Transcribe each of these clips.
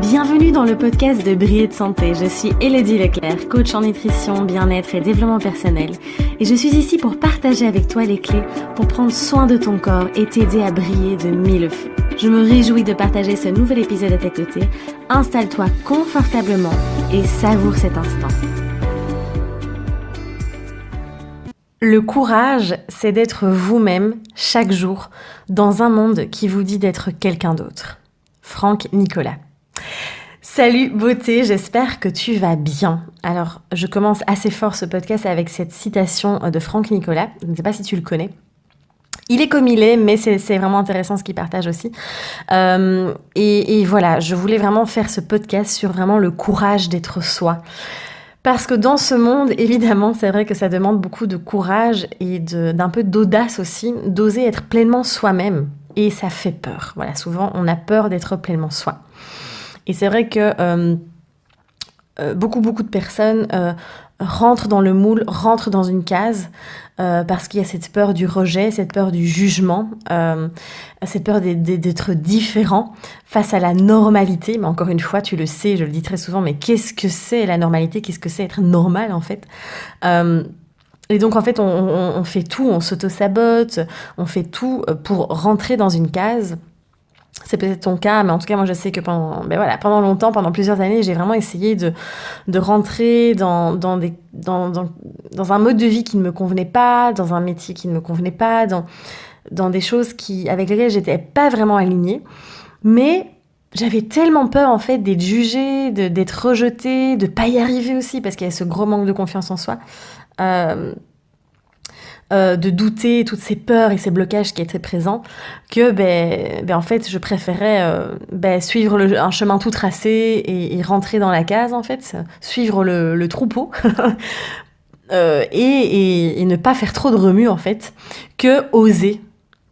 Bienvenue dans le podcast de Briller de Santé. Je suis Élodie Leclerc, coach en nutrition, bien-être et développement personnel. Et je suis ici pour partager avec toi les clés pour prendre soin de ton corps et t'aider à briller de mille feux. Je me réjouis de partager ce nouvel épisode à tes côtés. Installe-toi confortablement et savoure cet instant. Le courage, c'est d'être vous-même chaque jour dans un monde qui vous dit d'être quelqu'un d'autre. Franck Nicolas. Salut beauté, j'espère que tu vas bien. Alors, je commence assez fort ce podcast avec cette citation de Franck Nicolas. Je ne sais pas si tu le connais. Il est comme il est, mais c'est vraiment intéressant ce qu'il partage aussi. Et voilà, je voulais vraiment faire ce podcast sur vraiment le courage d'être soi. Parce que dans ce monde, évidemment, c'est vrai que ça demande beaucoup de courage et d'un peu d'audace aussi, d'oser être pleinement soi-même. Et ça fait peur. Voilà, souvent, on a peur d'être pleinement soi. Et c'est vrai que beaucoup de personnes rentrent dans le moule, rentrent dans une case parce qu'il y a cette peur du rejet, cette peur du jugement, cette peur d'être différent face à la normalité. Mais encore une fois, tu le sais, je le dis très souvent, mais qu'est-ce que c'est la normalité? Qu'est-ce que c'est être normal en fait? Et donc en fait, on fait tout, on s'auto-sabote, on fait tout pour rentrer dans une case. C'est peut-être ton cas, mais en tout cas, moi, je sais que pendant longtemps, pendant plusieurs années, j'ai vraiment essayé de rentrer dans un mode de vie qui ne me convenait pas, dans un métier qui ne me convenait pas, dans des choses avec lesquelles j'étais pas vraiment alignée. Mais j'avais tellement peur, en fait, d'être jugée, d'être rejetée, de pas y arriver aussi, parce qu'il y a ce gros manque de confiance en soi. De douter, toutes ces peurs et ces blocages qui étaient présents, que en fait je préférais suivre un chemin tout tracé et rentrer dans la case en fait, suivre le troupeau et ne pas faire trop de remue en fait, que oser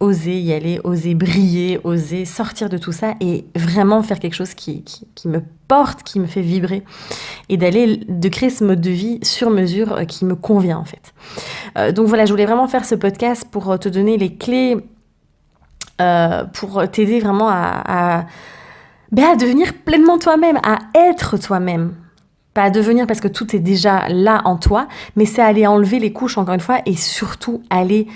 y aller, oser briller, oser sortir de tout ça et vraiment faire quelque chose qui me porte, qui me fait vibrer et de créer ce mode de vie sur mesure qui me convient en fait. Donc voilà, je voulais vraiment faire ce podcast pour te donner les clés pour t'aider vraiment à devenir pleinement toi-même, à être toi-même. Pas à devenir parce que tout est déjà là en toi, mais c'est aller enlever les couches encore une fois et surtout aller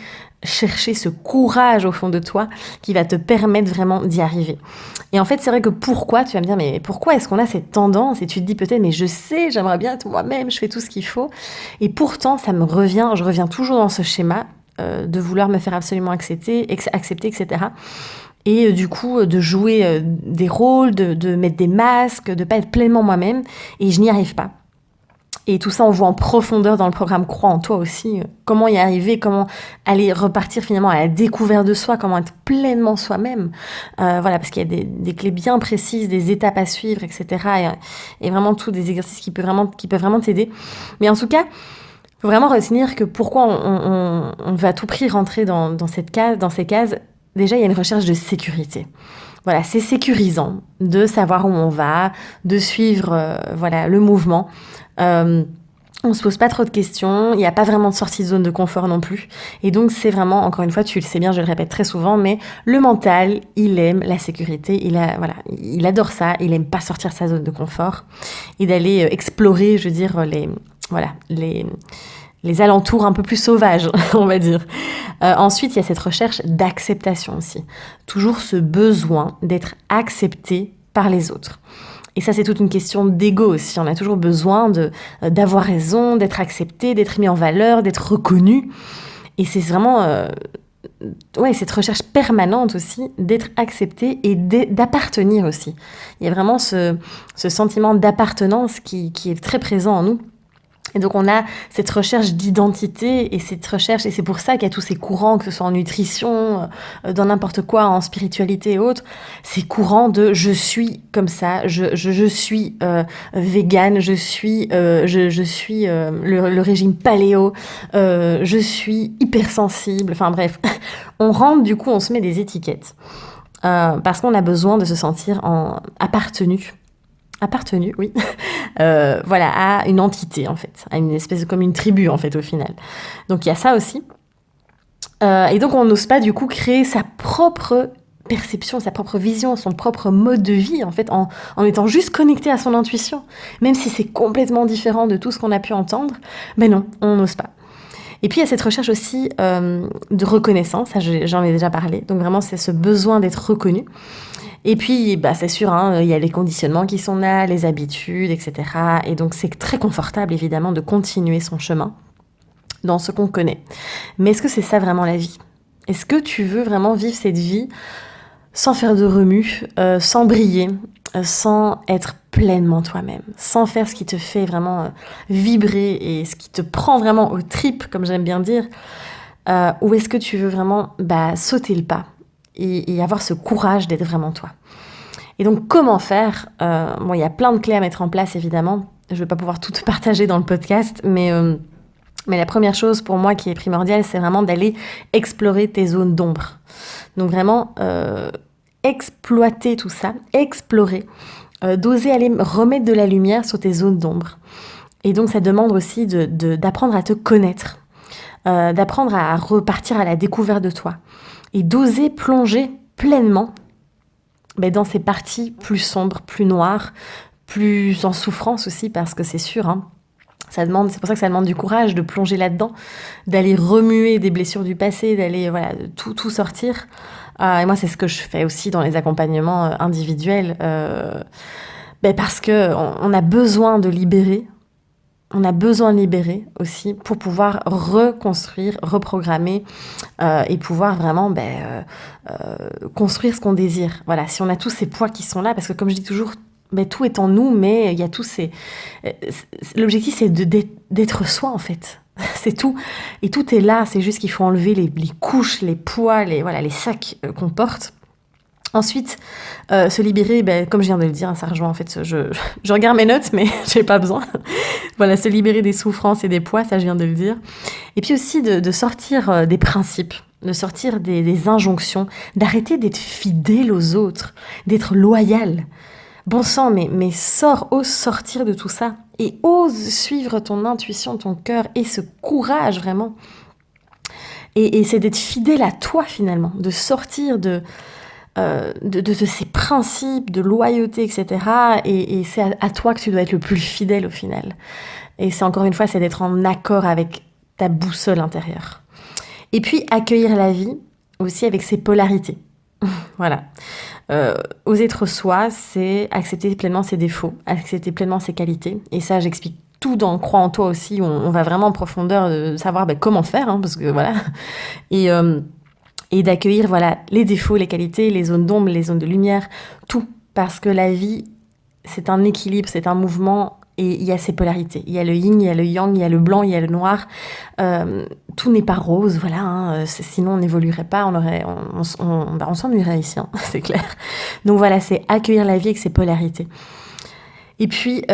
chercher ce courage au fond de toi qui va te permettre vraiment d'y arriver. Et en fait, c'est vrai que tu vas me dire, mais pourquoi est-ce qu'on a cette tendance? Et tu te dis peut-être, mais je sais, j'aimerais bien être moi-même, je fais tout ce qu'il faut. Et pourtant, je reviens toujours dans ce schéma de vouloir me faire absolument accepter, etc. Et du coup, de jouer des rôles, de mettre des masques, de pas être pleinement moi-même. Et je n'y arrive pas. Et tout ça, on voit en profondeur dans le programme Crois en toi aussi. Comment y arriver, comment aller repartir finalement à la découverte de soi, comment être pleinement soi-même. Voilà, parce qu'il y a des clés bien précises, des étapes à suivre, etc. Et vraiment tous des exercices qui peuvent vraiment t'aider. Mais en tout cas, il faut vraiment retenir que pourquoi on veut à tout prix rentrer dans ces cases. Déjà, il y a une recherche de sécurité. Voilà, c'est sécurisant de savoir où on va, de suivre le mouvement. On se pose pas trop de questions, il n'y a pas vraiment de sortie de zone de confort non plus. Et donc c'est vraiment, encore une fois, tu le sais bien, je le répète très souvent, mais le mental, il aime la sécurité, il adore ça, il aime pas sortir de sa zone de confort et d'aller explorer, je veux dire, les alentours un peu plus sauvages, on va dire. Ensuite, il y a cette recherche d'acceptation aussi. Toujours ce besoin d'être accepté par les autres. Et ça, c'est toute une question d'ego aussi. On a toujours besoin d'avoir raison, d'être accepté, d'être mis en valeur, d'être reconnu. Et c'est vraiment cette recherche permanente aussi d'être accepté et d'appartenir aussi. Il y a vraiment ce sentiment d'appartenance qui est très présent en nous. Et donc on a cette recherche d'identité et c'est pour ça qu'il y a tous ces courants, que ce soit en nutrition, dans n'importe quoi, en spiritualité et autres, ces courants de je suis comme ça, je suis végane, je suis le régime paléo, je suis hypersensible, enfin bref, on se met des étiquettes parce qu'on a besoin de se sentir appartenu, oui, à une entité en fait, à une espèce comme une tribu en fait au final. Donc il y a ça aussi. Et donc on n'ose pas du coup créer sa propre perception, sa propre vision, son propre mode de vie, en fait, en étant juste connecté à son intuition. Même si c'est complètement différent de tout ce qu'on a pu entendre, ben non, on n'ose pas. Et puis, il y a cette recherche aussi de reconnaissance, ça, j'en ai déjà parlé. Donc vraiment, c'est ce besoin d'être reconnu. Et puis, c'est sûr, il y a les conditionnements qui sont là, les habitudes, etc. Et donc, c'est très confortable, évidemment, de continuer son chemin dans ce qu'on connaît. Mais est-ce que c'est ça vraiment la vie ? Est-ce que tu veux vraiment vivre cette vie sans faire de remue, sans briller, sans être pleinement toi-même, sans faire ce qui te fait vraiment vibrer et ce qui te prend vraiment aux tripes, comme j'aime bien dire, ou est-ce que tu veux vraiment sauter le pas et avoir ce courage d'être vraiment toi ? Et donc, comment faire ? Il y a plein de clés à mettre en place, évidemment. Je ne vais pas pouvoir tout te partager dans le podcast, mais la première chose pour moi qui est primordiale, c'est vraiment d'aller explorer tes zones d'ombre. Donc vraiment, exploiter tout ça, explorer, d'oser aller remettre de la lumière sur tes zones d'ombre. Et donc, ça demande aussi d'apprendre à te connaître, d'apprendre à repartir à la découverte de toi et d'oser plonger pleinement dans ces parties plus sombres, plus noires, plus en souffrance aussi, parce que c'est sûr, c'est pour ça que ça demande du courage de plonger là-dedans, d'aller remuer des blessures du passé, d'aller tout sortir. Et moi, c'est ce que je fais aussi dans les accompagnements individuels, parce que on a besoin de libérer. On a besoin de libérer aussi pour pouvoir reconstruire, reprogrammer et pouvoir vraiment construire ce qu'on désire. Voilà, si on a tous ces poids qui sont là, parce que comme je dis toujours, tout est en nous, mais il y a tous ces... L'objectif, c'est d'être soi, en fait. C'est tout. Et tout est là, c'est juste qu'il faut enlever les couches, les poids, les sacs qu'on porte. Ensuite, se libérer, comme je viens de le dire, ça rejoint en fait, je regarde mes notes, mais j'ai pas besoin. Voilà, se libérer des souffrances et des poids, ça je viens de le dire. Et puis aussi de sortir des principes, de sortir des injonctions, d'arrêter d'être fidèle aux autres, d'être loyal. Bon sang, mais ose sortir de tout ça et ose suivre ton intuition, ton cœur et ce courage vraiment. Et c'est d'être fidèle à toi finalement, de sortir de ces principes de loyauté, etc. Et c'est à toi que tu dois être le plus fidèle au final. Et c'est encore une fois, c'est d'être en accord avec ta boussole intérieure. Et puis accueillir la vie aussi avec ses polarités. Voilà. Oser être soi, c'est accepter pleinement ses défauts, accepter pleinement ses qualités. Et ça, j'explique tout dans Crois en toi aussi, où on va vraiment en profondeur de savoir comment faire, parce que voilà. Et d'accueillir les défauts, les qualités, les zones d'ombre, les zones de lumière, tout. Parce que la vie, c'est un équilibre, c'est un mouvement et il y a ces polarités. Il y a le yin, il y a le yang, il y a le blanc, il y a le noir. Tout n'est pas rose, sinon on n'évoluerait pas, on s'ennuierait ici, c'est clair. Donc voilà, c'est accueillir la vie avec ses polarités. Et puis,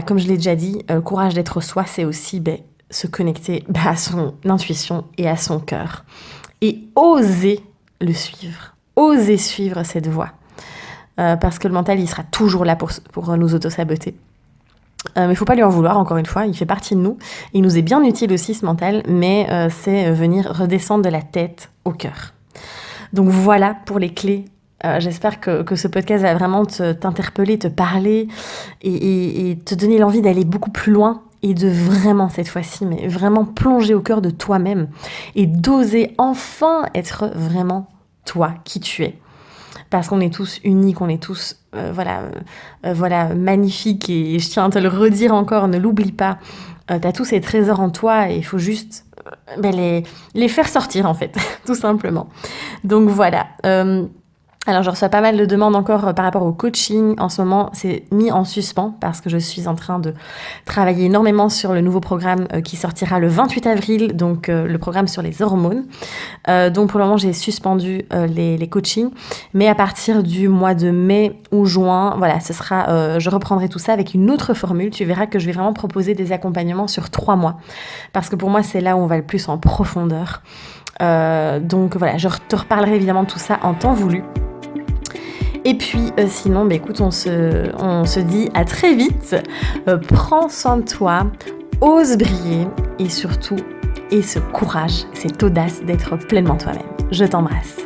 comme je l'ai déjà dit, courage d'être soi, c'est aussi se connecter à son intuition et à son cœur. Et oser le suivre, oser suivre cette voie. Parce que le mental, il sera toujours là pour nous auto-saboter. Mais il ne faut pas lui en vouloir, encore une fois, il fait partie de nous. Il nous est bien utile aussi, ce mental, mais c'est venir redescendre de la tête au cœur. Donc voilà pour les clés. J'espère que ce podcast va vraiment t'interpeller, te parler et te donner l'envie d'aller beaucoup plus loin et de vraiment, cette fois-ci, mais vraiment plonger au cœur de toi-même et d'oser enfin être vraiment toi, qui tu es. Parce qu'on est tous uniques, on est tous magnifiques et je tiens à te le redire encore, ne l'oublie pas. T'as tous ces trésors en toi et il faut juste les faire sortir en fait, tout simplement. Donc voilà. Alors, je reçois pas mal de demandes encore par rapport au coaching. En ce moment, c'est mis en suspens parce que je suis en train de travailler énormément sur le nouveau programme qui sortira le 28 avril, donc le programme sur les hormones. Donc, pour le moment, j'ai suspendu les coachings. Mais à partir du mois de mai ou juin, ce sera, je reprendrai tout ça avec une autre formule. Tu verras que je vais vraiment proposer des accompagnements sur 3 mois. Parce que pour moi, c'est là où on va le plus en profondeur. Donc voilà, je te reparlerai évidemment de tout ça en temps voulu. Et puis sinon, écoute, on se dit à très vite. Prends soin de toi, ose briller et surtout, aie ce courage, cette audace d'être pleinement toi-même. Je t'embrasse.